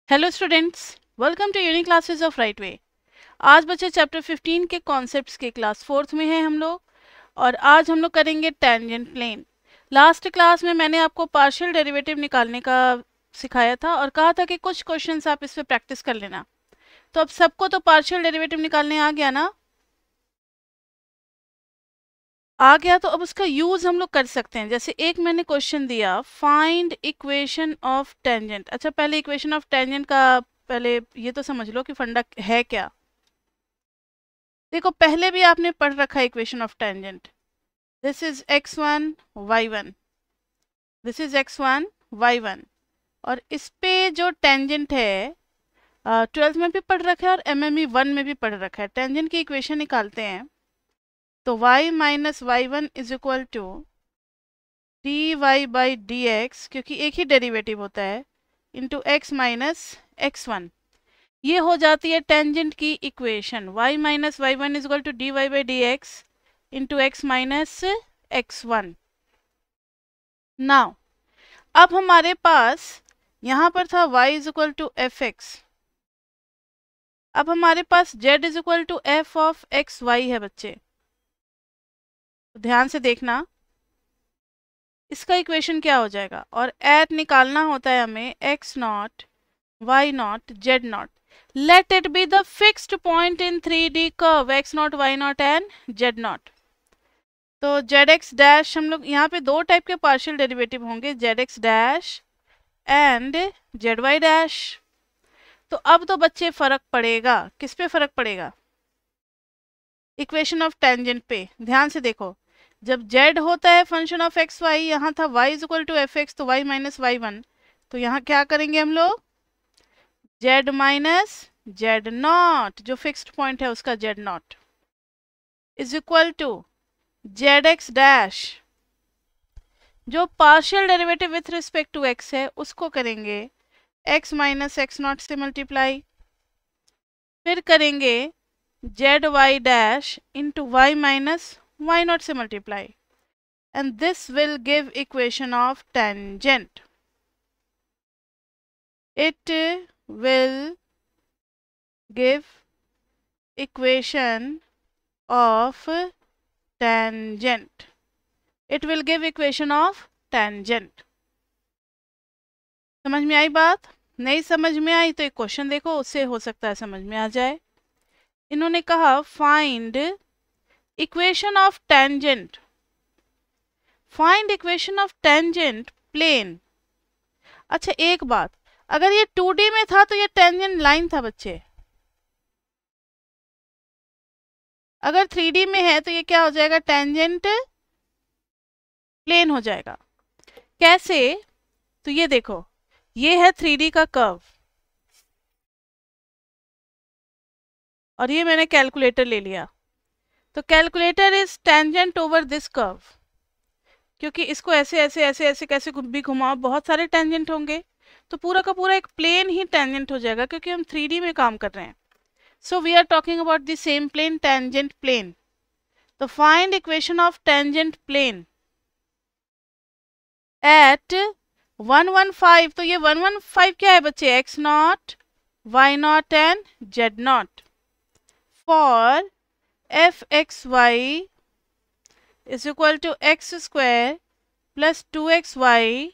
Hello students, welcome to unique classes of right way. आज बच्चे chapter 15 के concepts के क्लास 4th में हैं हम लोग, और आज हम लोग करेंगे टेंजेंट प्लेन। लास्ट क्लास में मैंने आपको पार्शियल डेरिवेटिव निकालने का सिखाया था और कहा था कि कुछ क्वेश्चंस आप इस पे प्रैक्टिस कर लेना। तो अब सबको तो पार्शियल डेरिवेटिव निकालने आ गया ना? आ गया तो अब उसका यूज हम लोग कर सकते हैं। जैसे एक मैंने क्वेश्चन दिया, फाइंड इक्वेशन ऑफ टेंजेंट। अच्छा, पहले इक्वेशन ऑफ टेंजेंट का पहले ये तो समझ लो कि फंडा है क्या। देखो, पहले भी आपने पढ़ रखा है equation of tangent. This is x1 y1, this is x1 y1, और इस पे जो टेंजेंट है 12th में भी पढ़ रखा है और MME 1 में भी पढ़ रखा है। टेंजेंट की इक्वेशन निकालते हैं तो y minus y one is equal to dy by dx, क्योंकि एक ही डेरिवेटिव होता है, इंटू x माइनस x1। ये हो जाती है टेंजेंट की equation. y minus y one is equal to dy by dx into x minus x1। Now अब हमारे पास यहाँ पर था y is equal to f x, अब हमारे पास z is equal to f of x y है बच्चे। तो ध्यान से देखना, इसका इक्वेशन क्या हो जाएगा, और एट निकालना होता है हमें x nought y not z not. Let it be the fixed point in 3D curve x nought y nought and z not. तो zx डैश, हम लोग यहाँ पे दो टाइप के पार्शियल डेरिवेटिव होंगे, zx dash and zy dash. तो अब तो बच्चे फर्क पड़ेगा, किस पे फर्क पड़ेगा? इक्वेशन ऑफ टेंजेंट पे। ध्यान से देखो, जब z होता है फंक्शन ऑफ एक्स वाई, यहाँ था y is equal to f x, तो y माइनस वाई वन, तो यहाँ क्या करेंगे हम लोग, z माइनस z नॉट, जो फिक्स्ड पॉइंट है उसका z nought, is equal to zx dash, जो partial derivative with respect to x है उसको करेंगे x माइनस एक्स नॉट से मल्टीप्लाई, फिर करेंगे z y dash into y minus y nought से multiply, and this will give equation of tangent. It will give equation of tangent, it will give equation of tangent. समझ में आई बात? नहीं समझ में आई तो एक क्वेश्चन देखो, उससे हो सकता है समझ में आ जाए। इन्होंने कहा find equation of tangent, find equation of tangent plane. अच्छा एक बात, अगर ये 2D में था तो ये टेंजेंट लाइन था बच्चे, अगर 3D में है तो ये क्या हो जाएगा, टेंजेंट प्लेन हो जाएगा। कैसे? तो ये देखो, ये है 3D का कर्व, और ये मैंने कैलकुलेटर ले लिया, तो calculator is tangent over this curve, क्योंकि इसको ऐसे ऐसे ऐसे ऐसे कैसे भी घुमाओ, बहुत सारे टेंजेंट होंगे, तो पूरा का पूरा एक प्लेन ही टेंजेंट हो जाएगा, क्योंकि हम 3D में काम कर रहे हैं। So we are talking about the same plane, tangent plane. तो find equation of tangent plane at 115। तो ये 115 क्या है बच्चे, x nought y nought and z nought for f x y is equal to x square plus 2xy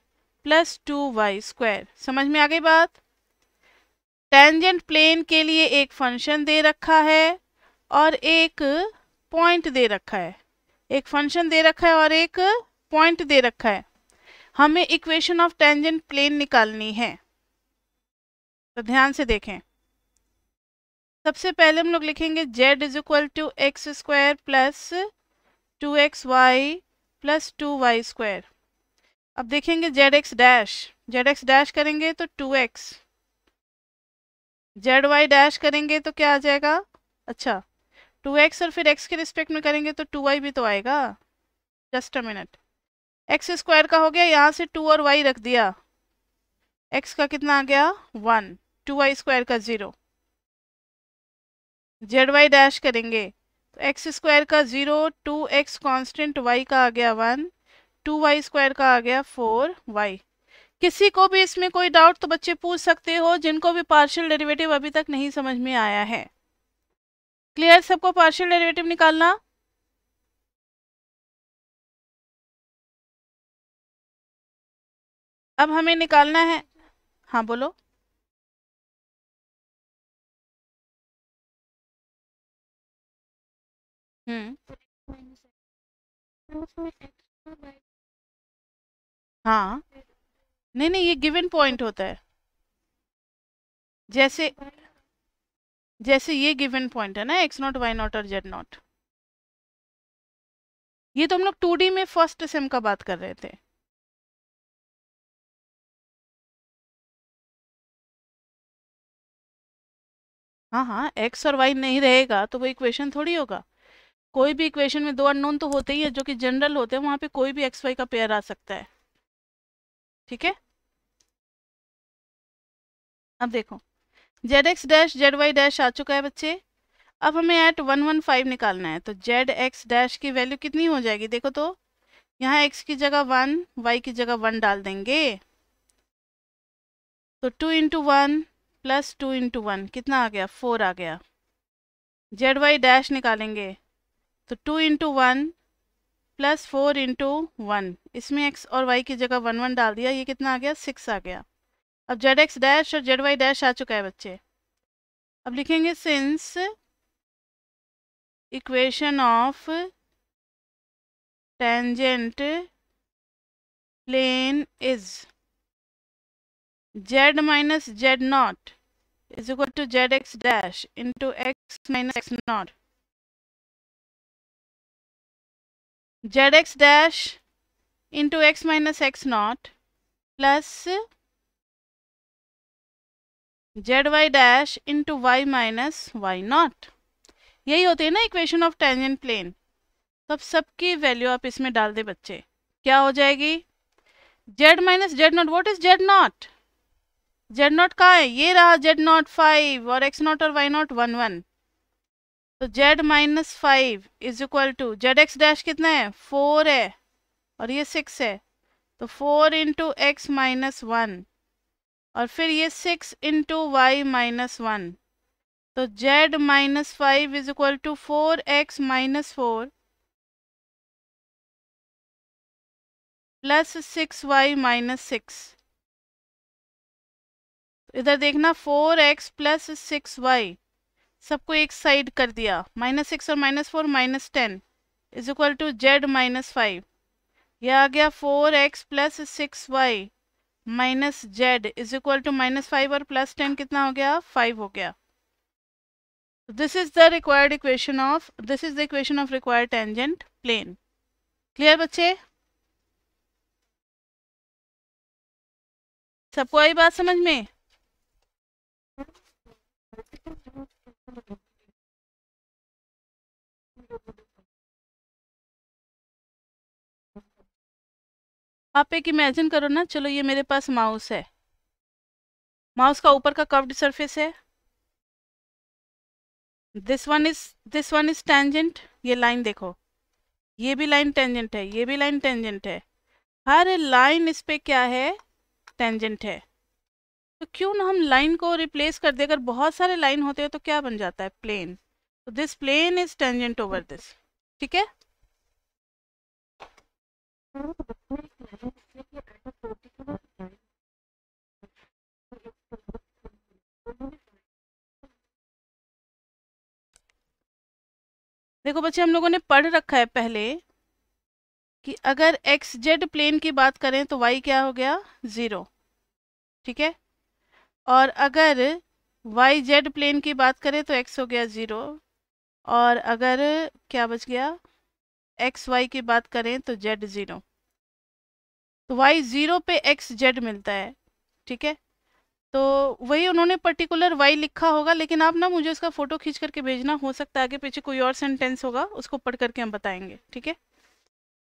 plus 2y square. समझ में आ गई बात? टेंजेंट प्लेन के लिए एक फंक्शन दे रखा है और एक पॉइंट दे रखा है, एक फंक्शन दे रखा है और एक पॉइंट दे रखा है। हमें इक्वेशन ऑफ टेंजेंट प्लेन निकालनी है, तो ध्यान से देखें। सबसे पहले हम लोग लिखेंगे z is equal to x square plus 2xy plus 2y square. अब देखेंगे zx डैश करेंगे तो 2x, zy डैश करेंगे तो क्या आ जाएगा, अच्छा 2x, और फिर x के रिस्पेक्ट में करेंगे तो 2y भी तो आएगा। Just a minute, x square का हो गया, यहाँ से 2 और y रख दिया, x का कितना आ गया 1, 2y स्क्वायर का 0, zy डैश करेंगे तो एक्स स्क्वायर का 0, 2x कांस्टेंट, y का आ गया 1, 2y स्क्वायर का आ गया 4y। किसी को भी इसमें कोई डाउट तो बच्चे पूछ सकते हो, जिनको भी पार्शियल डेरिवेटिव अभी तक नहीं समझ में आया है। क्लियर सबको पार्शियल डेरिवेटिव निकालना? अब हमें निकालना है। हाँ बोलो। हम्म। हाँ, नहीं नहीं, ये गिवन पॉइंट होता है। जैसे जैसे ये गिवन पॉइंट है ना, एक्स नॉट वाई नॉट और जेड नॉट। ये तो हम लोग 2D में फर्स्ट सेम का बात कर रहे थे। हाँ हाँ, एक्स और वाई नहीं रहेगा तो वो इक्वेशन थोड़ी होगा। कोई भी इक्वेशन में दो अननोन तो होते ही है, जो कि जनरल होते हैं, वहां पे कोई भी एक्स वाई का पेयर आ सकता है। ठीक है। अब देखो, z x dash z y dash आ चुका है बच्चे। अब हमें एट 115 निकालना है, तो जेड एक्स डैश की वैल्यू कितनी हो जाएगी देखो तो। यहाँ एक्स की जगह 1, वाई की जगह 1 डाल देंगे, तो 2 × 1 प्लस 2 × 1 कितना आ गया, 4 आ गया। जेड वाई डैश निकालेंगे, तो 2 × 1 प्लस 4 × 1, इसमें एक्स और वाई की जगह 1 1 डाल दिया, ये कितना आ गया, 6 आ गया। अब जेड एक्स डैश और जेड वाई डैश आ चुका है बच्चे। अब लिखेंगे since equation of tangent plane is z minus z not is equal to z x dash into x minus x naught, z x dash into x minus x naught plus z y dash into y minus y naught. यही होती है ना equation of tangent plane. तब सबकी value आप इसमें डाल दे बच्चे, क्या हो जाएगी, z minus z naught. What is z naught? Z naught कहाँ है, ये रहा जेड नॉट 5, और एक्स नॉट और वाई नॉट 1 1। तो z minus 5 is equal to z x dash कितना है, 4 है, और ये 6 है, तो 4 × एक्स माइनस 1, और फिर ये 6 × वाई माइनस 1। तो z minus 5 is equal to 4x minus 4 plus 6y minus 6। इधर देखना, 4x प्लस 6y सबको एक साइड कर दिया, -6 और -4 -10 is equal to z minus 5। यह आ गया 4x plus 6y minus z is equal to -5 और +10 कितना हो गया, 5 हो गया। This is the required equation of, this is the equation of required tangent plane. Clear बच्चे? सबको आई बात समझ में? आप एक इमेजिन करो ना, चलो ये मेरे पास माउस है, माउस का ऊपर का कर्व्ड सरफेस है, दिस वन इज टेंजेंट। ये लाइन देखो, ये भी लाइन टेंजेंट है, ये भी लाइन टेंजेंट है, हर लाइन इस पे क्या है, टेंजेंट है। तो क्यों ना हम लाइन को रिप्लेस कर दे, अगर बहुत सारे लाइन होते हैं तो क्या बन जाता है, प्लेन। तो this plane is tangent over this. ठीक है। देखो बच्चे, हम लोगों ने पढ़ रखा है पहले कि अगर एक्स जेड प्लेन की बात करें तो वाई क्या हो गया, 0। ठीक है। और अगर वाई जेड प्लेन की बात करें तो एक्स हो गया 0। और अगर क्या बच गया, एक्स वाई की बात करें तो जेड 0। तो वाई 0 पे एक्स जेड मिलता है। ठीक है। तो वही उन्होंने पर्टिकुलर वाई लिखा होगा, लेकिन आप ना मुझे उसका फोटो खींच करके भेजना, हो सकता है आगे पीछे कोई और सेंटेंस होगा, उसको पढ़ करके हम बताएंगे। ठीक है।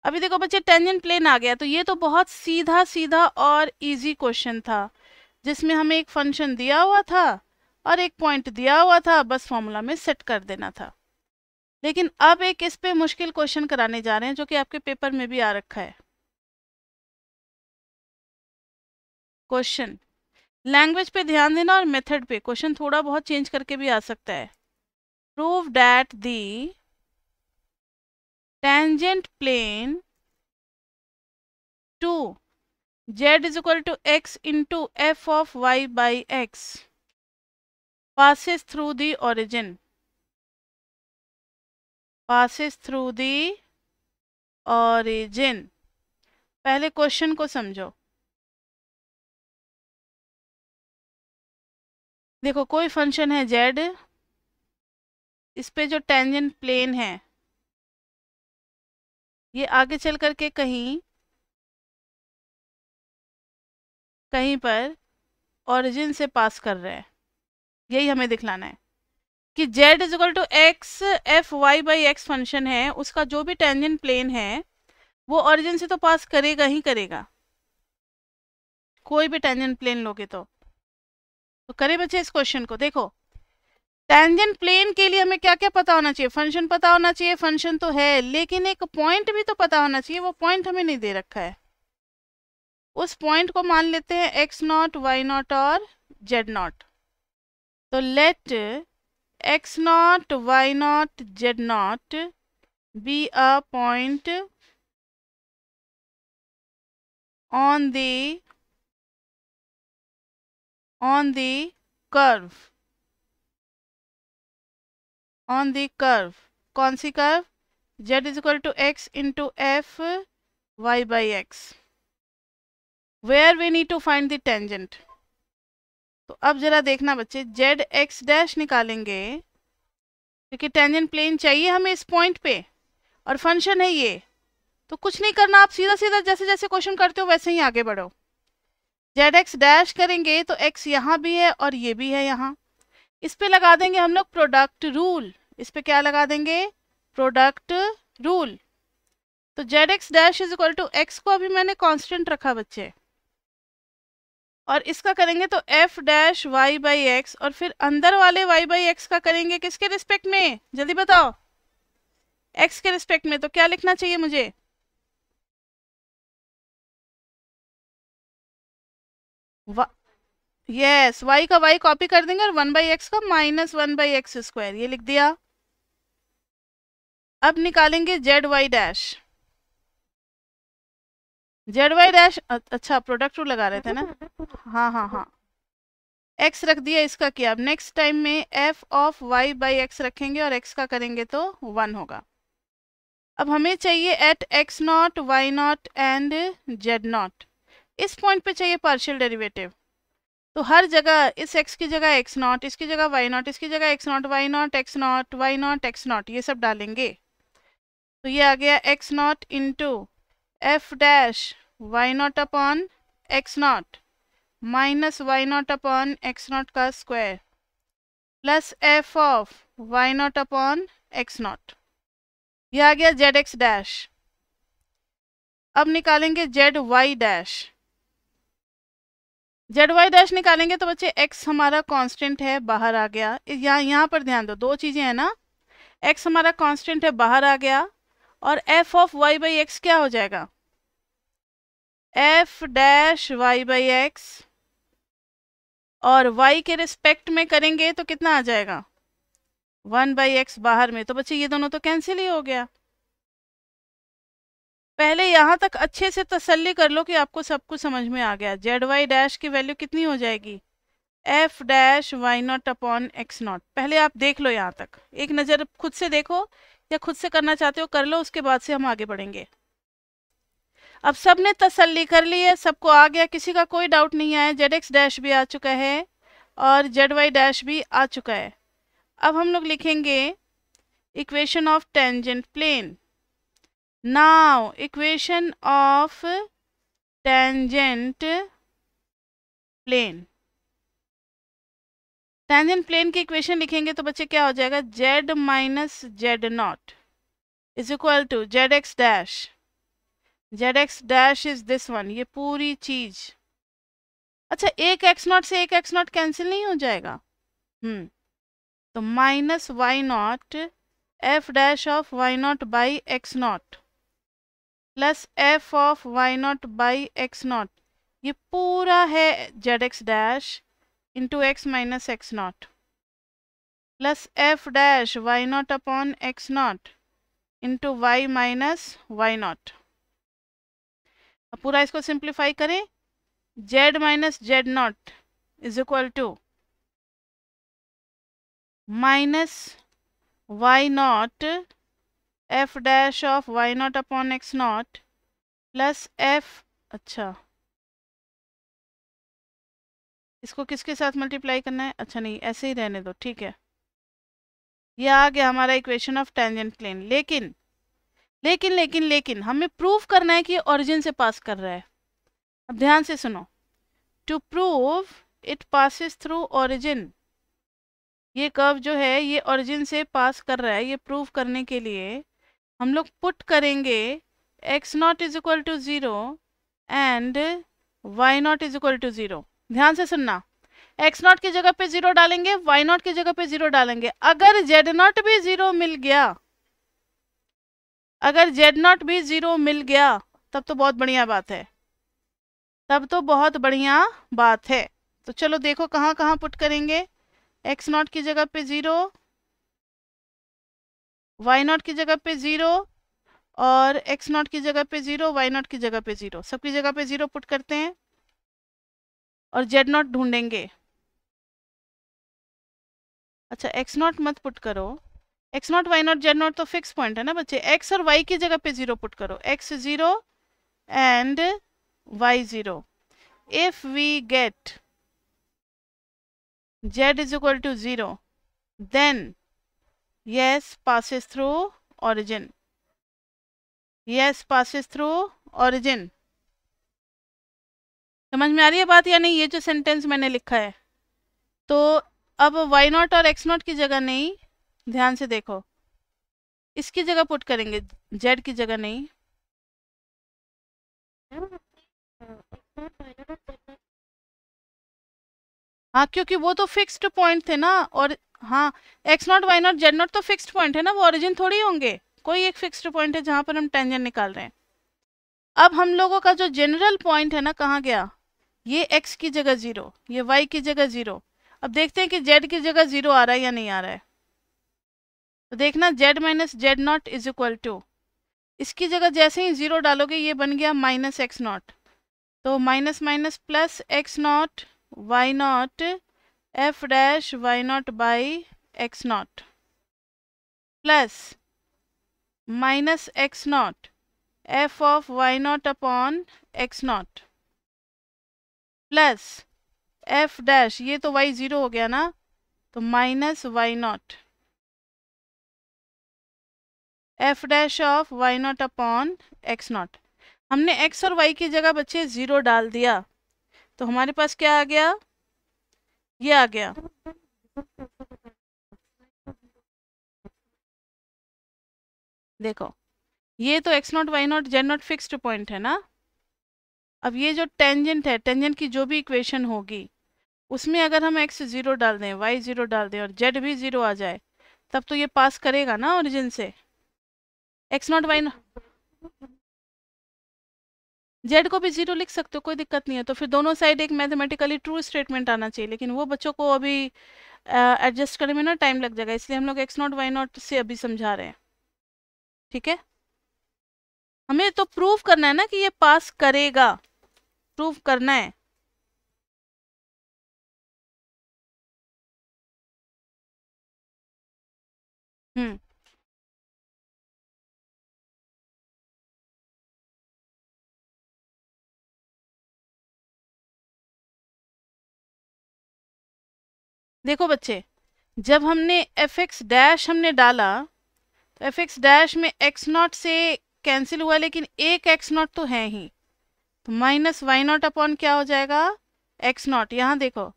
अभी देखो बच्चे, टेंजेंट प्लेन आ गया, तो ये तो बहुत सीधा सीधा और इजी क्वेश्चन था, जिसमें हमें एक फंक्शन दिया हुआ था और एक पॉइंट दिया हुआ था, बस फॉर्मूला में सेट कर देना था। लेकिन अब एक इस पे मुश्किल क्वेश्चन कराने जा रहे हैं, जो कि आपके पेपर में भी आ रखा है। क्वेश्चन, लैंग्वेज पे ध्यान देना और मेथड पे, क्वेश्चन थोड़ा बहुत चेंज करके भी आ सकता है। Prove that the tangent plane to z is equal to x into f of y by x passes through the origin, passes through the origin। पहले क्वेश्चन को समझो। देखो कोई फंक्शन है z, इस पे जो टेंजेंट प्लेन है ये आगे चल करके कहीं कहीं पर ओरिजिन से पास कर रहा है, यही हमें दिखलाना है कि z is equal to x f y by x function है, उसका जो भी टेंजेंट प्लेन है वो ओरिजिन से तो पास करेगा ही करेगा, कोई भी टेंजेंट प्लेन लोगे तो करे बच्चे। इस क्वेश्चन को देखो, टेंजेंट प्लेन के लिए हमें क्या क्या पता होना चाहिए, फंक्शन पता होना चाहिए, फंक्शन तो है लेकिन एक पॉइंट भी तो पता होना चाहिए, वो पॉइंट हमें नहीं दे रखा है। उस पॉइंट को मान लेते हैं एक्स नॉट, वाई नॉट और जेड नॉट। तो let x not, y not, z naught be a point on the curve, on the curve। कौन सी curve? z is equal to x into f y by x, where we need to find the tangent। तो अब जरा देखना बच्चे, z x dash निकालेंगे क्योंकि tangent plane चाहिए हमें इस पॉइंट पे और फंक्शन है ये, तो कुछ नहीं करना, आप सीधा सीधा जैसे जैसे क्वेश्चन करते हो वैसे ही आगे बढ़ो। जेड एक्स डैश करेंगे तो x यहाँ भी है और ये भी है यहाँ, इस पे लगा देंगे हम लोग प्रोडक्ट रूल। इस पे क्या लगा देंगे? Product rule. तो z x dash is equal to x को अभी मैंने कांस्टेंट रखा बच्चे, और इसका करेंगे तो f dash y by x, और फिर अंदर वाले वाई बाई एक्स का करेंगे किसके रिस्पेक्ट में? जल्दी बताओ, एक्स के रिस्पेक्ट में। तो क्या लिखना चाहिए मुझे? यस, वाई का वाई कॉपी कर देंगे और 1/x का -1/x², ये लिख दिया। अब निकालेंगे z y dash, z y dash, अच्छा प्रोडक्ट रूल लगा रहे थे ना, हाँ हाँ हाँ, एक्स रख दिया, इसका किया। अब नेक्स्ट टाइम में f of y by x रखेंगे और एक्स का करेंगे तो 1 होगा। अब हमें चाहिए at x not, y naught and z naught, इस पॉइंट पे चाहिए पार्शियल डेरिवेटिव। तो हर जगह इस x की जगह x नॉट, इसकी जगह y नॉट, इसकी जगह x nought, y nought, x nought, y nought, x nought, ये सब डालेंगे। तो ये आ गया x nought into f dash y not upon x nought minus y not upon x nought का square plus f of y not upon x not, ये आ गया जेड एक्स डैश। अब निकालेंगे z y dash, z y dash निकालेंगे तो बच्चे x हमारा कांस्टेंट है, बाहर आ गया। यहाँ पर ध्यान दो, दो चीजें हैं ना, x हमारा कांस्टेंट है, बाहर आ गया, और f of y by x क्या हो जाएगा? f dash y by x, और y के रिस्पेक्ट में करेंगे तो कितना आ जाएगा? 1/x बाहर में, तो बच्चे ये दोनों तो कैंसिल ही हो गया। पहले यहाँ तक अच्छे से तसल्ली कर लो कि आपको सब कुछ समझ में आ गया। जेड वाई डैश की वैल्यू कितनी हो जाएगी? F dash y not upon x naught. पहले आप देख लो, यहाँ तक एक नज़र खुद से देखो, या खुद से करना चाहते हो कर लो, उसके बाद से हम आगे बढ़ेंगे। अब सबने तसल्ली कर ली है, सबको आ गया, किसी का कोई डाउट नहीं आया। जेड एक्स डैश भी आ चुका है और जेड वाई डैश भी आ चुका है। अब हम लोग लिखेंगे equation of tangent plane. Now equation of tangent plane, tangent plane की इक्वेशन लिखेंगे तो बच्चे क्या हो जाएगा? z minus z not is equal to z x dash, z x dash is this one, ये पूरी चीज। अच्छा, एक एक्स नॉट से एक एक्स नॉट कैंसिल नहीं हो जाएगा? तो minus y naught f dash of y naught by x naught plus f of y naught by x not, ये पूरा है z x dash into x minus x naught plus f dash y not upon x naught into y minus y naught. अब पूरा इसको simplify करें, z minus z not is equal to minus y naught f dash of y not upon x naught plus F, अच्छा इसको किसके साथ multiply करना है, अच्छा नहीं ऐसे ही रहने दो, ठीक है। ये आ गया हमारा इक्वेशन ऑफ टेंजेंट प्लेन। लेकिन लेकिन लेकिन लेकिन हमें प्रूव करना है कि ओरिजिन से पास कर रहा है। अब ध्यान से सुनो, to prove it passes through origin, ये कर्व जो है ये ओरिजिन से पास कर रहा है, ये प्रूव करने के लिए हम लोग पुट करेंगे x naught is equal to 0 and y naught is equal to 0। ध्यान से सुनना, एक्स नॉट की जगह पे 0 डालेंगे, वाई नॉट की जगह पे 0 डालेंगे। अगर जेड नॉट भी 0 मिल गया, अगर जेड नॉट भी 0 मिल गया तब तो बहुत बढ़िया बात है, तब तो बहुत बढ़िया बात है। तो चलो देखो कहाँ कहाँ पुट करेंगे, एक्स नॉट की जगह पे 0, वाई नॉट की जगह पे 0 और एक्स नॉट की जगह पे 0, वाई नॉट की जगह पे 0, सबकी जगह पे 0 पुट करते हैं और जेड नॉट ढूंढेंगे। अच्छा एक्स नॉट मत पुट करो, x not y not z naught तो फिक्स पॉइंट है ना बच्चे, एक्स और वाई की जगह पे 0 पुट करो, x 0 and y 0। If we get z is equal to 0 then yes passes through origin, yes passes through origin। समझ में आ रही है बात या नहीं, ये जो सेंटेंस मैंने लिखा है। तो अब y नॉट और x नॉट की जगह नहीं, ध्यान से देखो, इसकी जगह पुट करेंगे, z की जगह नहीं। हाँ क्योंकि वो तो फिक्स्ड पॉइंट थे ना, और हाँ x not y not z naught तो फिक्स्ड पॉइंट है ना, वो ओरिजिन थोड़ी होंगे, कोई एक फिक्स्ड पॉइंट है जहां पर हम टेंजेंट निकाल रहे हैं। अब हम लोगों का जो जनरल पॉइंट है ना कहाँ गया, ये x की जगह 0, ये y की जगह 0। अब देखते हैं कि z की जगह 0 आ रहा है या नहीं आ रहा है। तो देखना z minus z not is equal to, इसकी जगह जैसे ही 0 डालोगे ये बन गया माइनस एक्स नॉट, तो minus minus plus x not y naught f dash y naught by x naught plus minus x not f of y not upon x naught plus f dash, ये तो y 0 हो गया ना, तो minus y naught f dash of y not upon x not. हमने x और y की जगह बच्चे 0 डाल दिया, तो हमारे पास क्या आ गया, ये आ गया। देखो ये तो x naught y not z naught fixed point है ना। अब ये जो टेंजेंट है, टेंजेंट की जो भी इक्वेशन होगी उसमें अगर हम x 0 डाल दें, y 0 डाल दें और z भी 0 आ जाए, तब तो ये पास करेगा ना ओरिजिन से। x naught y not, z को भी 0 लिख सकते हो, कोई दिक्कत नहीं है। तो फिर दोनों साइड एक मैथमेटिकली ट्रू स्टेटमेंट आना चाहिए, लेकिन वो बच्चों को अभी एडजस्ट करने में ना टाइम लग जाएगा, इसलिए हम लोग एक्स नॉट वाई नॉट से अभी समझा रहे हैं, ठीक है। हमें तो प्रूव करना है ना कि ये पास करेगा, प्रूव करना है। हम्म देखो बच्चे, जब हमने एफ एक्स डैश हमने डाला, तो एफ एक्स डैश में एक्स नॉट से कैंसिल हुआ, लेकिन एक एक्स नॉट तो है ही, तो माइनस वाई नॉट अपॉन क्या हो जाएगा, एक्स नॉट। यहाँ देखो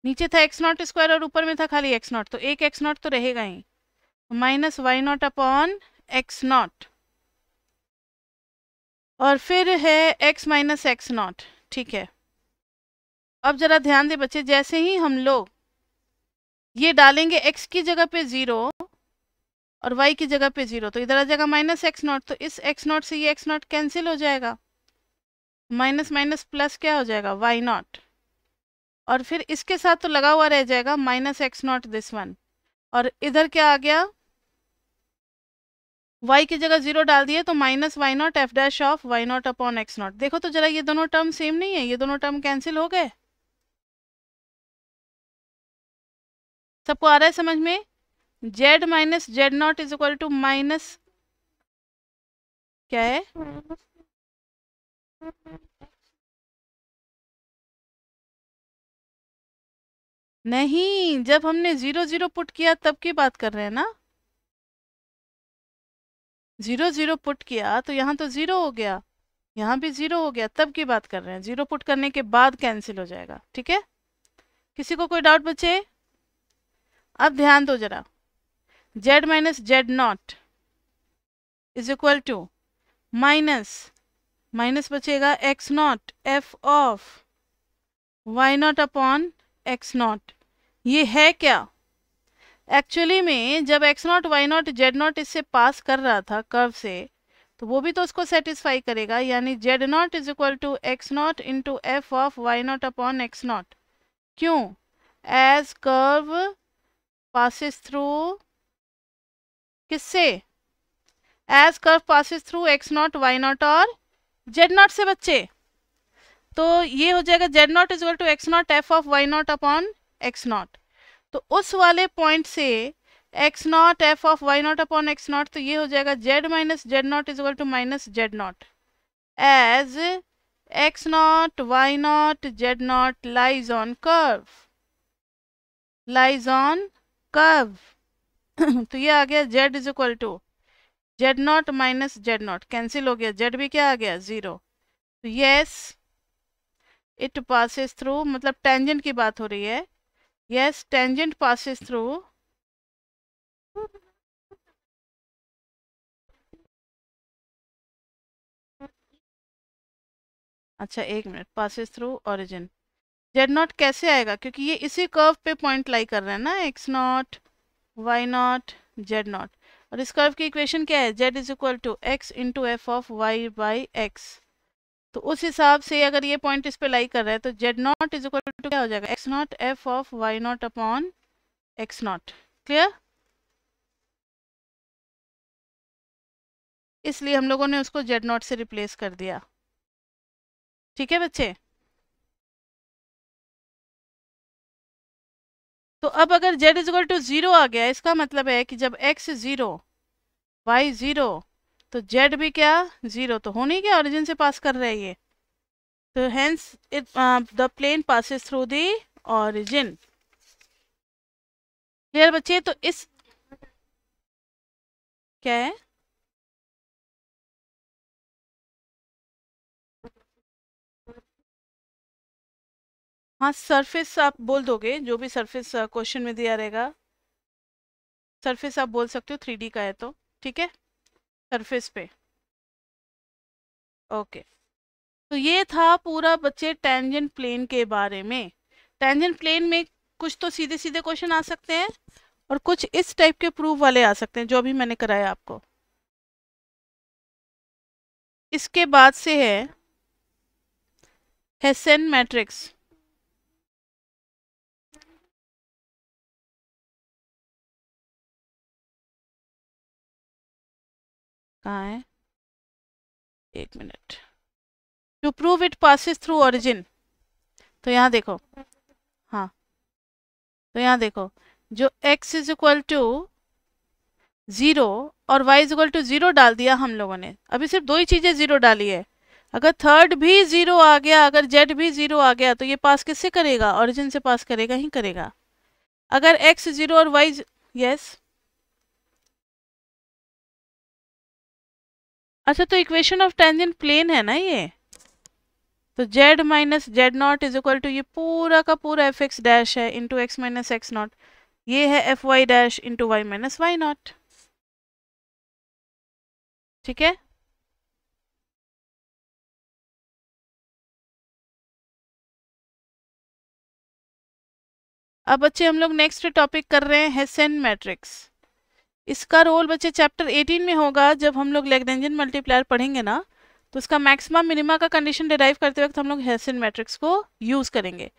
नीचे था एक्स नॉट स्क्वायर और ऊपर में था खाली एक्स नॉट, तो एक एक्स नॉट तो रहेगा ही, minus y not upon x not, और फिर है एक्स माइनस एक्स नॉट, ठीक है। अब जरा ध्यान दे बच्चे, जैसे ही हम लोग ये डालेंगे x की जगह पे 0 और y की जगह पे 0, तो इधर आ जाएगा माइनस एक्स नॉट, तो इस एक्स नॉट से ये एक्स नॉट कैंसिल हो जाएगा। माइनस माइनस प्लस क्या हो जाएगा, वाई नॉट, और फिर इसके साथ तो लगा हुआ रह जाएगा minus x not this one, और इधर क्या आ गया, y की जगह 0 डाल दिए तो minus y naught f dash of y not upon x naught. देखो तो जरा ये दोनों टर्म सेम नहीं है, ये दोनों टर्म कैंसिल हो गए। सबको आ रहा है समझ में? z minus z not is equal to minus क्या है, नहीं, जब हमने 0 0 पुट किया तब की बात कर रहे हैं ना, 0 0 पुट किया तो यहाँ तो 0 हो गया, यहाँ भी 0 हो गया, तब की बात कर रहे हैं, 0 पुट करने के बाद कैंसिल हो जाएगा। ठीक है, किसी को कोई डाउट बचे? अब ध्यान दो जरा, z minus z not is equal to minus minus बचेगा x not f of y not upon x not. ये है क्या, एक्चुअली में जब x not y not z nought इससे पास कर रहा था कर्व से, तो वो भी तो उसको सेटिस्फाई करेगा, यानी z not is equal to x naught into f of y not upon x naught. क्यों? एज कर्व पासिस थ्रू किससे, as curve passes through x not y naught और जेड नॉट से बच्चे, तो ये हो जाएगा z not is equal to x not f of y not upon x not. तो उस वाले पॉइंट से x not f of y not upon x not, तो ये हो जाएगा z minus z not is equal to minus z naught, as x not y not z naught lies on curve, lies on curve. तो ये आ गया z is equal to z naught minus z naught, cancel हो गया, z भी क्या आ गया, 0। तो यस इट पासिस थ्रू, मतलब टेंजेंट की बात हो रही है, यस टेंजेंट पासिस थ्रू अच्छा एक minute, passes through origin, Z not कैसे आएगा, क्योंकि ये इसी कर्व पे पॉइंट लाई कर रहे हैं ना, x not y not z naught, और इस कर्व की इक्वेशन क्या है, z is equal to x into f of y by x. तो उस हिसाब से अगर ये पॉइंट इस पे लाई कर रहा है तो z not is equal to क्या हो जाएगा, x not f of y not upon x not. Clear? इसलिए हम लोगों ने उसको जेड नॉट से रिप्लेस कर दिया। ठीक है बच्चे, तो अब अगर z इज इक्वल टू 0 आ गया, इसका मतलब है कि जब x 0 y 0 तो z भी क्या 0, तो होने क्या ओरिजिन से पास कर रहा है ये, तो hence it the plane passes through the origin. Clear बच्चे? तो इस क्या है, हाँ सरफेस आप बोल दोगे, जो भी सरफेस क्वेश्चन में दिया रहेगा, सरफेस आप बोल सकते हो, 3D का है तो ठीक है, सरफेस पे। ओके, तो ये था पूरा बच्चे टेंजेंट प्लेन के बारे में। टेंजेंट प्लेन में कुछ तो सीधे सीधे क्वेश्चन आ सकते हैं और कुछ इस टाइप के प्रूफ वाले आ सकते हैं, जो भी मैंने कराया आपको। इसके बाद से है हेसेन मैट्रिक्स। कहाँ है, एक minute, to prove it passes through origin. तो यहाँ देखो, हाँ तो यहाँ देखो, जो x इज इक्वल टू 0 और y इज इक्वल टू 0 डाल दिया हम लोगों ने, अभी सिर्फ दो ही चीजें 0 डाली है, अगर थर्ड भी 0 आ गया, अगर z भी 0 आ गया, तो ये पास किससे करेगा, ओरिजिन से पास करेगा ही करेगा। अगर x 0 और y, यस, अच्छा तो इक्वेशन ऑफ टेंजेंट प्लेन है ना ये, तो z minus z not is equal to ये पूरा का पूरा एफ एक्स डैश है into x minus x not, ये है f y dash into y minus y not. ठीक है, अब बच्चे हम लोग नेक्स्ट टॉपिक कर रहे हैं हेसेन मैट्रिक्स। इसका रोल बच्चे चैप्टर 18 में होगा, जब हम लोग लैग्रेंजियन मल्टीप्लायर पढ़ेंगे ना, तो उसका मैक्सिमम मिनिमा का कंडीशन डिराइव करते वक्त हम लोग हेसियन मैट्रिक्स को यूज़ करेंगे।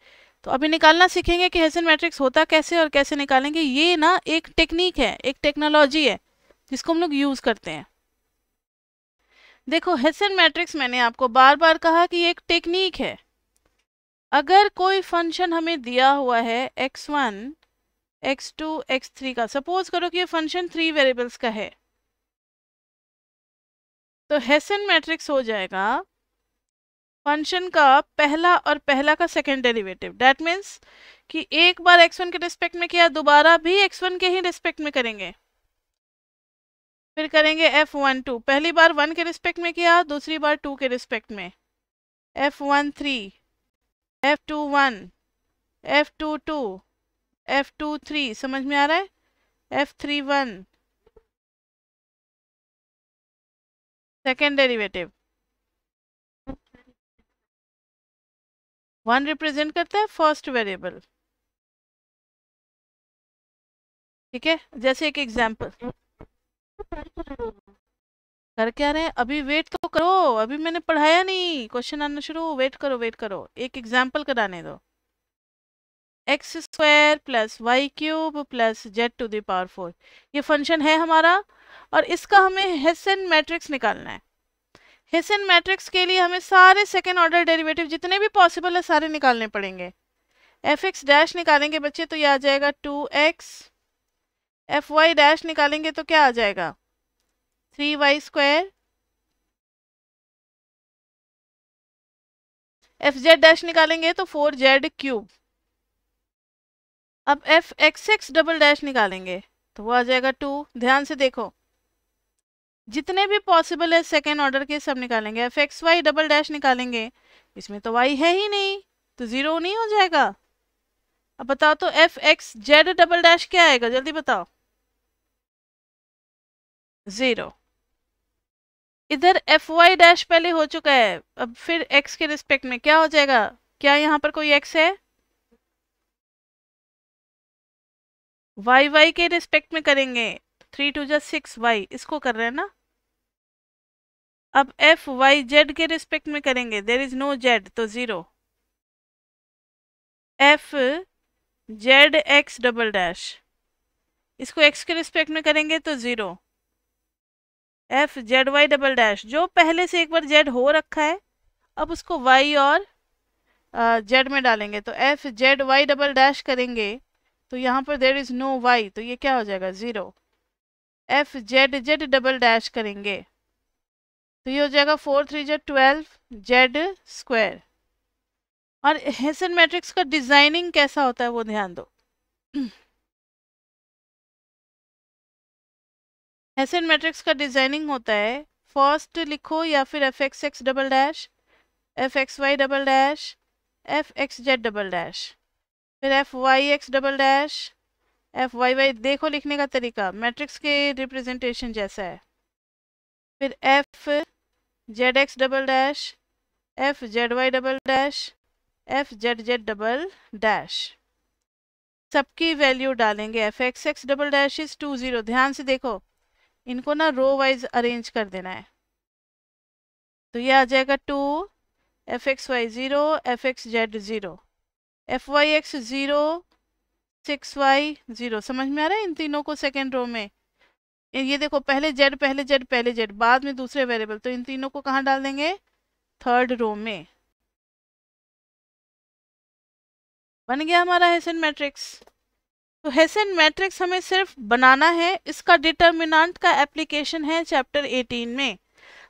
तो अभी निकालना सीखेंगे कि हेसियन मैट्रिक्स होता कैसे और कैसे निकालेंगे। ये ना एक टेक्निक है, एक टेक्नोलॉजी है जिसको हम लोग यूज़ करते हैं। देखो हेसियन मैट्रिक्स मैंने आपको बार बार कहा कि ये एक टेक्निक है। अगर कोई फंक्शन हमें दिया हुआ है x1 x2 x3 का, सपोज करो कि ये फंक्शन 3 वेरिएबल्स का है, तो हेसियन मैट्रिक्स हो जाएगा फंक्शन का पहला और पहला का सेकेंड डेरिवेटिव। दैट मीन्स कि एक बार x1 के रिस्पेक्ट में किया, दोबारा भी x1 के ही रिस्पेक्ट में करेंगे। फिर करेंगे f12, पहली बार 1 के रिस्पेक्ट में किया, दूसरी बार 2 के रिस्पेक्ट में, f13, f21, f22, f23, समझ में आ रहा है, f31 सेकेंड डेरिवेटिव। 1 रिप्रेजेंट करता है फर्स्ट वेरिएबल। ठीक है, जैसे एक एग्जांपल कर क्या रहे हैं, अभी वेट तो करो, अभी मैंने पढ़ाया नहीं, क्वेश्चन आना शुरू, वेट करो वेट करो, एक एग्जांपल कराने दो। X square plus y cube plus z to the power 4, ये फंक्शन है हमारा और इसका हमें हेसियन मैट्रिक्स निकालना है। हेसियन मैट्रिक्स के लिए हमें सारे सेकेंड ऑर्डर डेरिवेटिव जितने भी पॉसिबल है सारे निकालने पड़ेंगे। एफ एक्स डैश निकालेंगे बच्चे तो ये आ जाएगा 2x, एफ वाई डैश निकालेंगे तो क्या आ जाएगा 3y square, F Z dash निकालेंगे तो 4z क्यूब। अब F x x double dash निकालेंगे तो वो आ जाएगा 2। ध्यान से देखो, जितने भी पॉसिबल है सेकेंड ऑर्डर के सब निकालेंगे। F x y double dash निकालेंगे, इसमें तो y है ही नहीं तो जीरो नहीं हो जाएगा। अब बताओ तो F x z double dash क्या आएगा, जल्दी बताओ। जीरो। इधर एफ वाई डैश पहले हो चुका है, अब फिर x के रिस्पेक्ट में क्या हो जाएगा, क्या यहाँ पर कोई x है, y के रिस्पेक्ट में करेंगे 3 2 6 y, इसको कर रहे हैं ना। अब एफ वाई जेड के रिस्पेक्ट में करेंगे, देर इज नो जेड तो zero. F z x double dash, इसको x के रिस्पेक्ट में करेंगे तो zero. F z y double dash, जो पहले से एक बार जेड हो रखा है अब उसको y और जेड में डालेंगे तो f z y double dash करेंगे तो यहाँ पर देर इज नो y तो ये क्या हो जाएगा zero. F z z double dash करेंगे तो ये हो जाएगा 4 3 जेड 12 जेड स्क्वायर। और हेसियन मैट्रिक्स का डिजाइनिंग कैसा होता है वो ध्यान दो। हेसियन मैट्रिक्स का डिजाइनिंग होता है, फर्स्ट लिखो या फिर f x x double dash, f x y double dash, f x z double dash, फिर f y x double dash, f y y, देखो लिखने का तरीका मैट्रिक्स के रिप्रेजेंटेशन जैसा है। फिर f z x double dash, f z y double dash, f z z double dash, सबकी वैल्यू डालेंगे। F x x double dash is 2 0, ध्यान से देखो इनको ना रो वाइज अरेंज कर देना है। तो ये आ जाएगा 2, f x y 0, f x z 0, f y x 0, 6y 0, समझ में आ रहा है इन तीनों को सेकेंड रो में। ये देखो पहले जेड पहले जेड पहले जेड बाद में दूसरे वेरिएबल, तो इन तीनों को कहाँ डाल देंगे थर्ड रो में। बन गया हमारा हेसियन मैट्रिक्स। तो हेसियन मैट्रिक्स हमें सिर्फ बनाना है, इसका डिटर्मिनेंट का एप्लीकेशन है चैप्टर 18 में।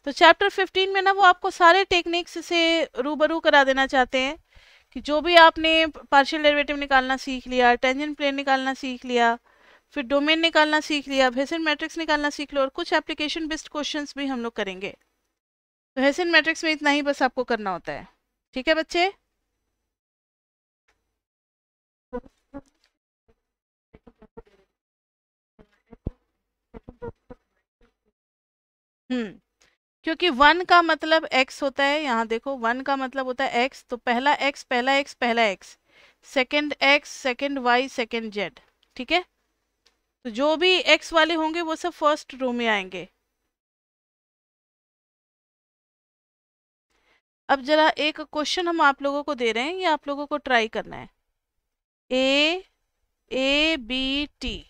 तो चैप्टर 15 में ना वो आपको सारे टेक्निक्स से रूबरू करा देना चाहते हैं कि जो भी आपने पार्शियल डेरिवेटिव निकालना सीख लिया, टेंजेंट प्लेन निकालना सीख लिया, फिर डोमेन निकालना सीख लिया, अब हेसियन मैट्रिक्स निकालना सीख लो और कुछ एप्लीकेशन बेस्ड क्वेश्चंस भी हम लोग करेंगे। तो हेसियन मैट्रिक्स में इतना ही बस आपको करना होता है। ठीक है बच्चे। क्योंकि 1 का मतलब x होता है, यहाँ देखो 1 का मतलब होता है x, तो पहला x पहला x पहला x, second x second y second z। ठीक है, तो जो भी x वाले होंगे वो सब फर्स्ट रो में आएंगे। अब जरा एक क्वेश्चन हम आप लोगों को दे रहे हैं, ये आप लोगों को ट्राई करना है। A B T।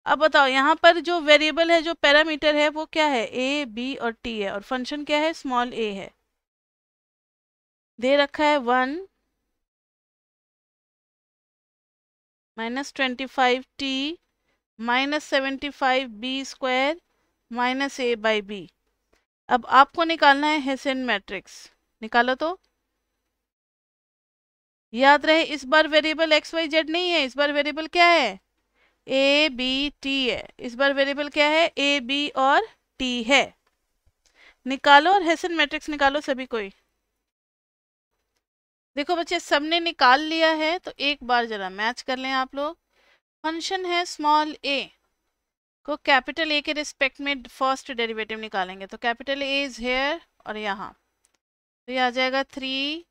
अब बताओ यहाँ पर जो वेरिएबल है, जो पैरामीटर है, वो क्या है? A B और T है, और फंक्शन क्या है? स्मॉल a है। दे रखा है 1 -25T -75B² -A/B। अब आपको निकालना है हेसियन मैट्रिक्स। निकालो तो। याद रहे इस बार वेरिएबल XYZ नहीं है, इस बार वेरिएबल क्या है? A B T है। इस बार वेरिएबल क्या है? A B और T है। निकालो और हेसियन मैट्रिक्स निकालो सभी कोई। देखो बच्चे, सबने निकाल लिया है तो एक बार जरा मैच कर लें आप लोग। फंक्शन है स्मॉल a को कैपिटल A के रिस्पेक्ट में फर्स्ट डेरिवेटिव निकालेंगे, तो कैपिटल A इज हेयर और यहाँ, तो ये आ जाएगा 3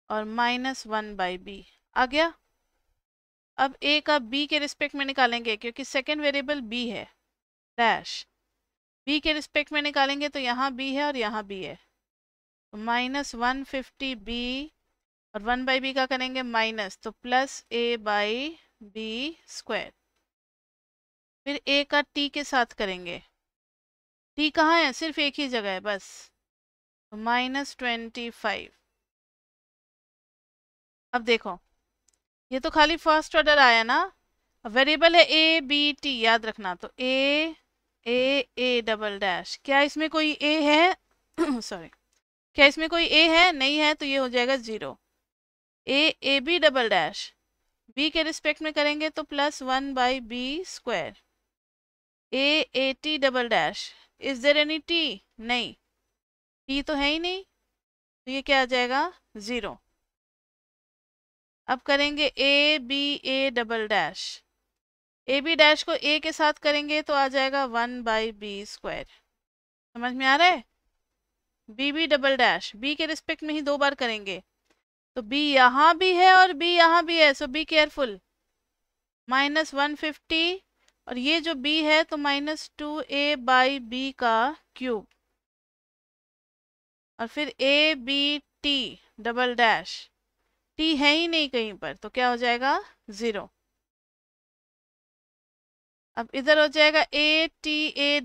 और -1/b आ गया। अब a का b के रिस्पेक्ट में निकालेंगे, क्योंकि सेकेंड वेरिएबल b है, डैश b के रिस्पेक्ट में निकालेंगे तो यहाँ b है और यहाँ b है, तो -150b और 1/b का करेंगे माइनस, तो +a/b²। फिर a का t के साथ करेंगे, t कहाँ है? सिर्फ एक ही जगह है बस, तो -25। अब देखो, ये तो खाली फर्स्ट ऑर्डर आया ना। वेरिएबल है A B T, याद रखना, तो A क्या इसमें कोई a है? सॉरी, क्या इसमें कोई a है? नहीं है, तो ये हो जाएगा 0। A B के रिस्पेक्ट में करेंगे तो +1/b²। A is there any t? नहीं, t तो है ही नहीं, तो ये क्या आ जाएगा? 0। अब करेंगे AB को a के साथ करेंगे तो आ जाएगा 1/b²। समझ में आ रहा है? B के रिस्पेक्ट में ही दो बार करेंगे, तो b यहाँ भी है और b यहाँ भी है, सो बी केयरफुल। -150 और ये जो b है तो -2a/b²। और फिर ABT t है ही नहीं कहीं पर, तो क्या हो जाएगा? 0। अब इधर हो जाएगा ATA।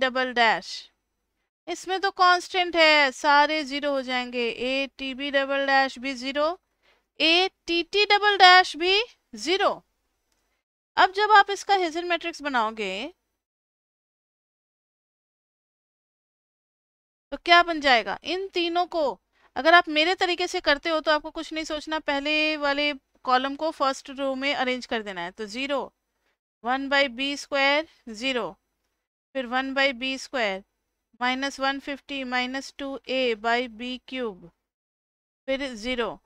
इसमें तो कांस्टेंट है, सारे 0 हो जाएंगे। ATB भी 0, ATT भी 0। अब जब आप इसका हेसियन मैट्रिक्स बनाओगे तो क्या बन जाएगा? इन तीनों को अगर आप मेरे तरीके से करते हो तो आपको कुछ नहीं सोचना, पहले वाले कॉलम को फर्स्ट रो में अरेंज कर देना है, तो 0 1/b² 0, फिर 1/b² -150 -2a/b³, फिर 0,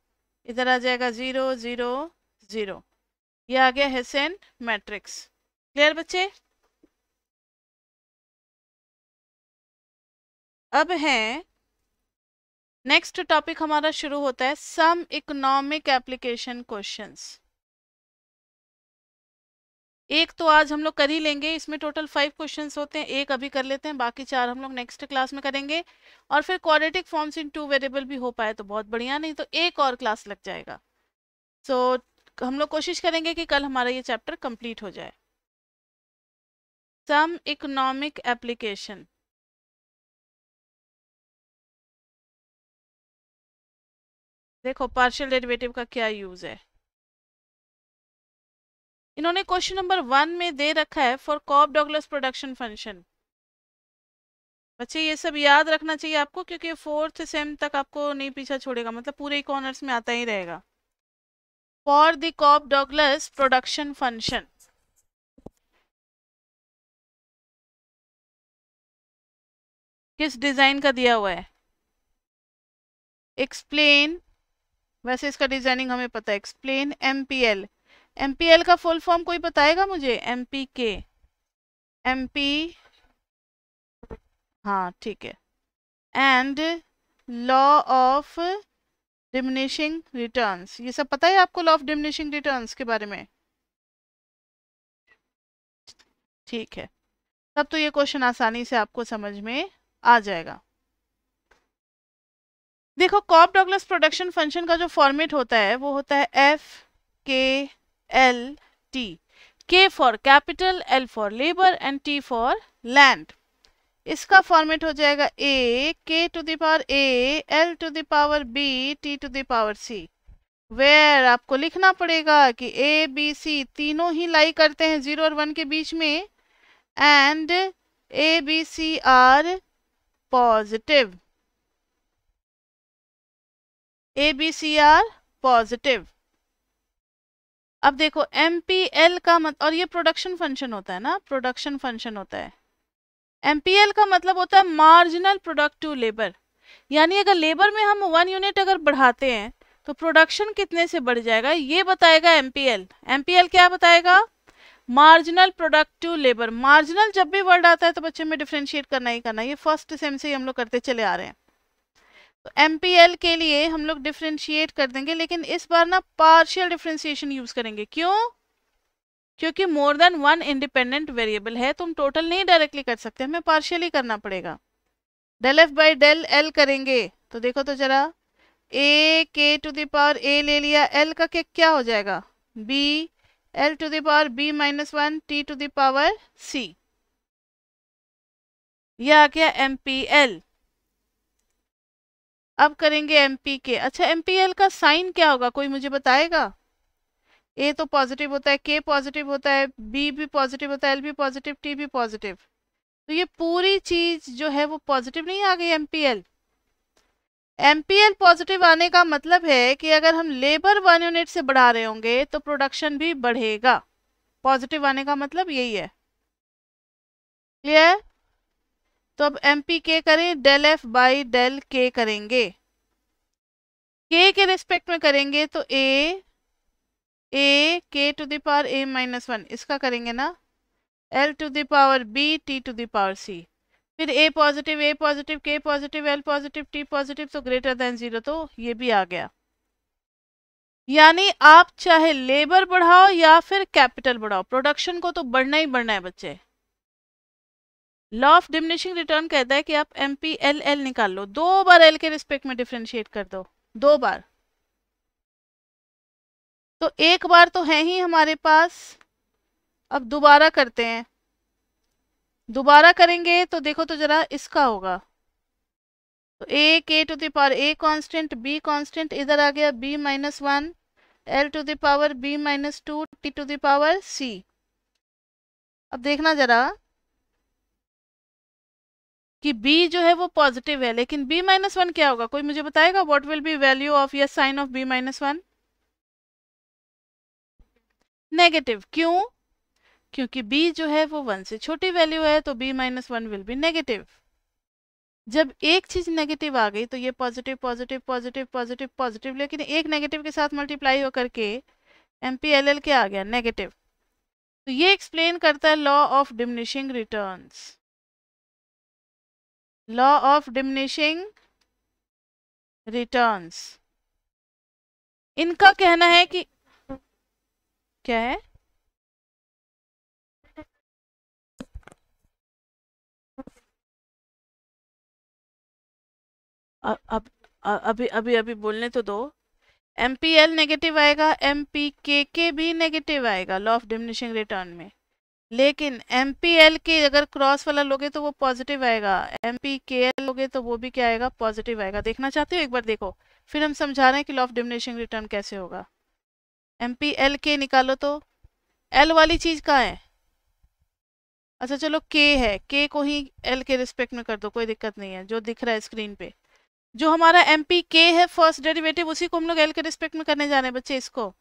इधर आ जाएगा 0 0 0। ये आ गया हेसियन मैट्रिक्स। क्लियर बच्चे? अब है नेक्स्ट टॉपिक हमारा शुरू होता है सम इकोनॉमिक एप्लीकेशन क्वेश्चंस। एक तो आज हम लोग कर ही लेंगे, इसमें टोटल 5 क्वेश्चंस होते हैं, एक अभी कर लेते हैं, बाकी 4 हम लोग नेक्स्ट क्लास में करेंगे। और फिर क्वाड्रेटिक फॉर्म्स इन 2 वेरिएबल भी हो पाए तो बहुत बढ़िया, नहीं तो एक और क्लास लग जाएगा। सो हम लोग कोशिश करेंगे कि कल हमारा ये चैप्टर कंप्लीट हो जाए। Some economic application. देखो पार्शियल डेरिवेटिव का क्या यूज है। इन्होंने क्वेश्चन नंबर 1 में दे रखा है for Cobb Douglas production function. बच्चे ये सब याद रखना चाहिए आपको, क्योंकि 4th सेम तक आपको नहीं पीछा छोड़ेगा, मतलब पूरे कॉर्नर्स में आता ही रहेगा। For the Cobb Douglas production function, किस डिजाइन का दिया हुआ है? एक्सप्लेन, वैसे इसका डिजाइनिंग हमें पता है, एक्सप्लेन MPL। MPL का फुल फॉर्म कोई बताएगा मुझे? MPK, MP, हाँ ठीक है, and law of diminishing returns. ये सब पता है आपको लॉ ऑफ डिमिनिशिंग रिटर्न्स के बारे में? ठीक है, तब तो ये क्वेश्चन आसानी से आपको समझ में आ जाएगा। देखो कॉप डगलस प्रोडक्शन फंक्शन का जो फॉर्मेट होता है वो होता है f k l t, k for capital, l for labour and t for land. इसका फॉर्मेट हो जाएगा ए के to the power a l to the power b t to the power c, where आपको लिखना पड़ेगा कि ए बी सी तीनों ही लाई करते हैं 0 और 1 के बीच में, and a b c are positive, a b c are positive. अब देखो एमपीएल का और ये प्रोडक्शन फंक्शन होता है ना, प्रोडक्शन फंक्शन होता है। एमपीएल का मतलब होता है मार्जिनल प्रोडक्ट टू लेबर, यानी अगर लेबर में हम 1 यूनिट अगर बढ़ाते हैं तो प्रोडक्शन कितने से बढ़ जाएगा ये बताएगा एमपीएल। एमपीएल क्या बताएगा? Marginal product to labour. Marginal जब भी वर्ड आता है तो बच्चे में डिफरेंशिएट करना ही करना, ये फर्स्ट सेम से ही हम लोग करते चले आ रहे हैं। तो एमपीएल के लिए हम लोग डिफरेंशिएट कर देंगे, लेकिन इस बार ना पार्शियल डिफरेंशिएशन यूज करेंगे। क्यों? क्योंकि मोर देन 1 इंडिपेंडेंट वेरिएबल है, तुम टोटल नहीं डायरेक्टली कर सकते, हमें पार्शियली करना पड़ेगा। Del f by del l करेंगे तो देखो तो जरा, ए के टू द पावर ए ले लिया, एल का क्या हो जाएगा? B L to the power B minus 1 T to the power c, यह आ गया एमपीएल। अब करेंगे एमपी के। अच्छा एमपीएल का साइन क्या होगा, कोई मुझे बताएगा? ए तो पॉजिटिव होता है, के पॉजिटिव होता है, बी भी पॉजिटिव होता है, एल भी पॉजिटिव, टी भी पॉजिटिव, तो ये पूरी चीज जो है वो पॉजिटिव नहीं आ गई एमपीएल। एमपीएल पॉजिटिव आने का मतलब है कि अगर हम लेबर 1 यूनिट से बढ़ा रहे होंगे तो प्रोडक्शन भी बढ़ेगा। पॉजिटिव आने का मतलब यही है। क्लियर? तो अब एमपी के करें, डेल एफ बाई डेल के करेंगे। के के रिस्पेक्ट में करेंगे तो ए के to the power A minus 1, इसका करेंगे ना, l to the power b t to the power c, फिर ए पॉजिटिव के positive L positive T positive, तो ग्रेटर देन 0, तो ये भी आ गया। यानी आप चाहे लेबर बढ़ाओ या फिर कैपिटल बढ़ाओ, प्रोडक्शन को तो बढ़ना ही बढ़ना है बच्चे। लॉ ऑफ डिमिनिशिंग रिटर्न कहता है कि आप एमपीएल निकाल लो, 2 बार एल के रिस्पेक्ट में डिफरेंशिएट कर दो, 2 बार। तो एक बार तो है ही हमारे पास, अब दोबारा करते हैं। दोबारा करेंगे तो देखो तो जरा, इसका होगा तो ए के to the power a constant, b constant, इधर आ गया b minus 1, l to the power B minus 2, t to the power सी। अब देखना जरा कि b जो है वो पॉजिटिव है, लेकिन b माइनस 1 क्या होगा, कोई मुझे बताएगा? What will be value of या sign of b minus 1? Negative. क्यों? क्योंकि b जो है वो 1 से छोटी वैल्यू है, तो b minus 1 will be negative. जब एक चीज नेगेटिव आ गई तो ये positive positive positive positive positive, लेकिन एक नेगेटिव के साथ मल्टीप्लाई होकर के एमपीएलएल क्या आ गया? नेगेटिव। तो ये एक्सप्लेन करता है law of diminishing returns. Law of diminishing returns, इनका कहना है कि क्या है, अब अभी अभी अभी बोलने तो दो। एमपीएल नेगेटिव आएगा, एमपीके भी नेगेटिव आएगा लॉ ऑफ डिमिनिशिंग रिटर्न में, लेकिन एमपीएल के अगर क्रॉस वाला लोगे तो वो पॉजिटिव आएगा, एमपीकेएल लोगे तो वो भी क्या आएगा? पॉजिटिव आएगा। देखना चाहते हो? एक बार देखो, फिर हम समझा रहे हैं कि लॉ ऑफ डिमिनिशिंग रिटर्न कैसे होगा। एमपीएल के निकालो तो एल वाली चीज कहाँ है? अच्छा चलो के है, के को ही एल के रिस्पेक्ट में कर दो, कोई दिक्कत नहीं है, जो दिख रहा है स्क्रीन पे। जो हमारा एमपी के है फर्स्ट डेरिवेटिव, उसी को हम लोग एल के रिस्पेक्ट में करने जा रहे हैं बच्चे इसको।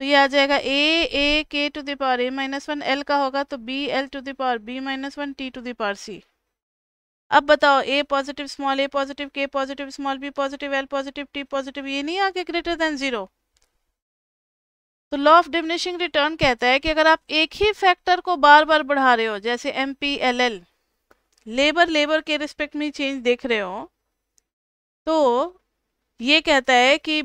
तो ये आ जाएगा ए के to the power A minus 1, L का होगा तो B L to the power B minus 1 T to the power सी। अब बताओ, A positive small A positive के positive small B positive L positive T positive, ये नहीं आगे ग्रेटर देन 0। तो लॉ ऑफ डिमिनिशिंग रिटर्न कहता है कि अगर आप एक ही फैक्टर को बार बार बढ़ा रहे हो, जैसे एमपीएलएल, लेबर के रिस्पेक्ट में चेंज देख रहे हो, तो ये कहता है कि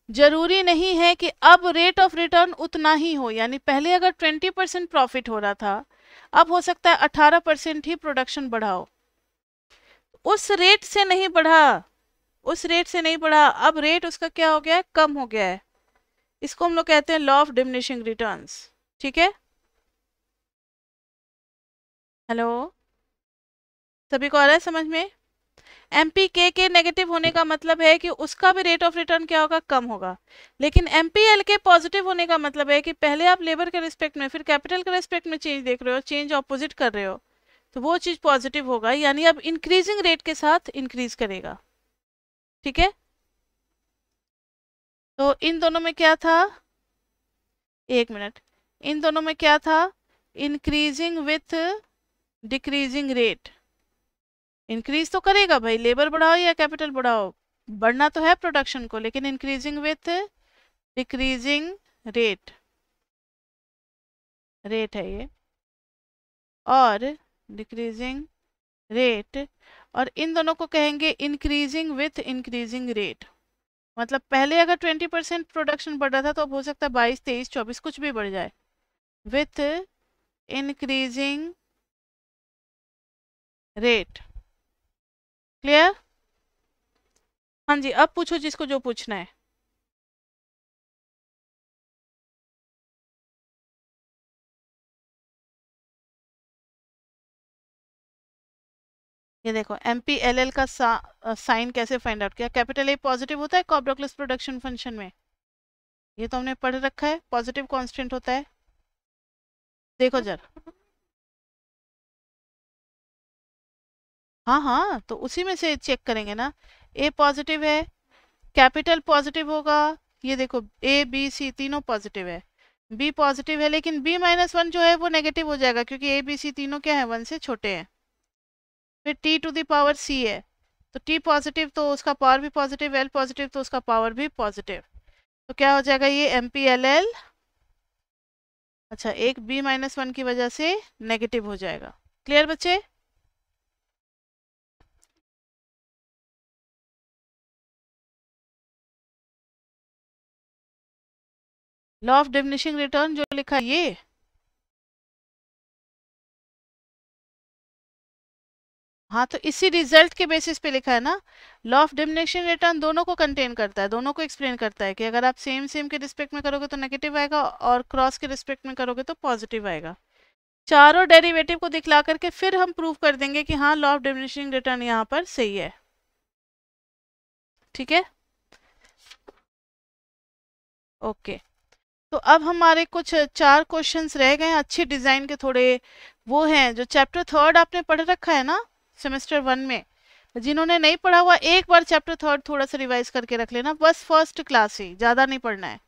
जरूरी नहीं है कि अब रेट ऑफ रिटर्न उतना ही हो, यानी पहले अगर 20% प्रॉफिट हो रहा था, अब हो सकता है 18% ही प्रोडक्शन बढ़ाओ, उस रेट से नहीं बढ़ा, उस रेट से नहीं बढ़ा, अब रेट उसका क्या हो गया है, कम हो गया है। इसको हम लोग कहते हैं लॉ ऑफ डिमिनिशिंग रिटर्न्स। ठीक है, हेलो, सभी को आ रहा है समझ में? एमपीके के नेगेटिव होने का मतलब है कि उसका भी रेट ऑफ रिटर्न क्या होगा, कम होगा। लेकिन एमपीएल के पॉजिटिव होने का मतलब है कि पहले आप लेबर के रिस्पेक्ट में फिर कैपिटल के रिस्पेक्ट में चेंज देख रहे हो, चेंज ऑपोजिट कर रहे हो, तो वो चीज पॉजिटिव होगा, यानी अब इंक्रीजिंग रेट के साथ इंक्रीज करेगा। ठीक है, तो इन दोनों में क्या था, एक मिनट, इन दोनों में क्या था, increasing with decreasing rate. Increase तो करेगा भाई, लेबर बढ़ाओ या कैपिटल बढ़ाओ, बढ़ना तो है प्रोडक्शन को, लेकिन increasing with decreasing rate, rate है ये, और डिक्रीजिंग रेट, और इन दोनों को कहेंगे इंक्रीजिंग विथ इंक्रीजिंग रेट। मतलब पहले अगर 20% प्रोडक्शन बढ़ रहा था तो अब हो सकता है 22, 23, 24 कुछ भी बढ़ जाए, विथ इंक्रीजिंग रेट। क्लियर? हाँ जी, अब पूछो जिसको जो पूछना है। ये देखो MPLL का साइन कैसे फाइंड आउट किया, कैपिटल ए पॉजिटिव होता है कॉब्रोक्लस प्रोडक्शन फंक्शन में, ये तो हमने पढ़ रखा है, पॉजिटिव कांस्टेंट होता है। देखो जरा, हाँ हाँ, तो उसी में से चेक करेंगे ना, ए पॉजिटिव है, कैपिटल पॉजिटिव होगा, ये देखो ABC तीनों पॉजिटिव है, बी पॉजिटिव है, लेकिन B-1 जो है वो नेगेटिव हो जाएगा क्योंकि ABC तीनों क्या है, 1 से छोटे हैं। फिर T⁻C है, तो T पॉजिटिव तो उसका पावर भी पॉजिटिव, L पॉजिटिव तो उसका पावर भी पॉजिटिव, तो क्या हो जाएगा ये MPLL, अच्छा एक B-1 की वजह से नेगेटिव हो जाएगा। क्लियर बच्चे? लॉ ऑफ डिमिनिशिंग रिटर्न जो लिखा है ये, हाँ तो इसी रिजल्ट के बेसिस पे लिखा है ना। लॉ ऑफ डिमिनिशिंग रिटर्न दोनों को कंटेन करता है, दोनों को एक्सप्लेन करता है कि अगर आप सेम सेम के रिस्पेक्ट में करोगे तो नेगेटिव आएगा और क्रॉस के रिस्पेक्ट में करोगे तो पॉजिटिव आएगा। चारों डेरिवेटिव को दिखला करके फिर हम प्रूव कर देंगे कि हाँ लॉ ऑफ डिमिनिशिंग रिटर्न यहाँ पर सही है। ठीक है, ओके। तो अब हमारे कुछ 4 क्वेश्चंस रह गए हैं, अच्छी डिजाइन के थोड़े वो हैं, जो चैप्टर 3 आपने पढ़ रखा है ना सेमेस्टर 1 में। जिन्होंने नहीं पढ़ा हुआ एक बार चैप्टर 3 थोड़ा सा रिवाइज करके रख लेना, बस फर्स्ट क्लास ही, ज़्यादा नहीं पढ़ना है,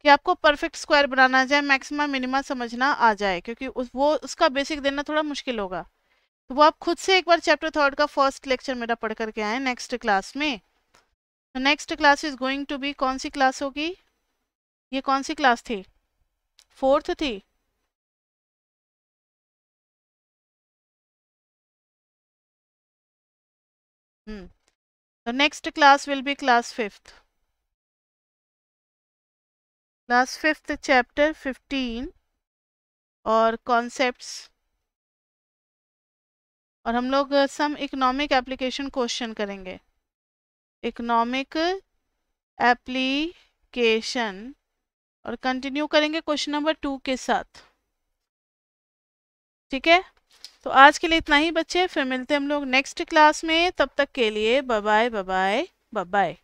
कि आपको परफेक्ट स्क्वायर बनाना आ जाए, मैक्सिमम मिनिमा समझना आ जाए, क्योंकि वो उसका बेसिक देना थोड़ा मुश्किल होगा। तो वो आप खुद से एक बार चैप्टर 3 का फर्स्ट लेक्चर मेरा पढ़ करके आए नेक्स्ट क्लास में। तो next class is going to be, कौन सी क्लास होगी ये, कौन सी क्लास थी, 4th थी? तो next class will be class 5th, class 5th chapter 15 और कॉन्सेप्ट्स, और हम लोग सम इकोनॉमिक एप्लीकेशन क्वेश्चन करेंगे, इकोनॉमिक एप्लीकेशन, और कंटिन्यू करेंगे क्वेश्चन नंबर 2 के साथ। ठीक है, तो आज के लिए इतना ही बच्चे, फिर मिलते हैं हम लोग नेक्स्ट क्लास में, तब तक के लिए bye bye, bye bye, bye bye.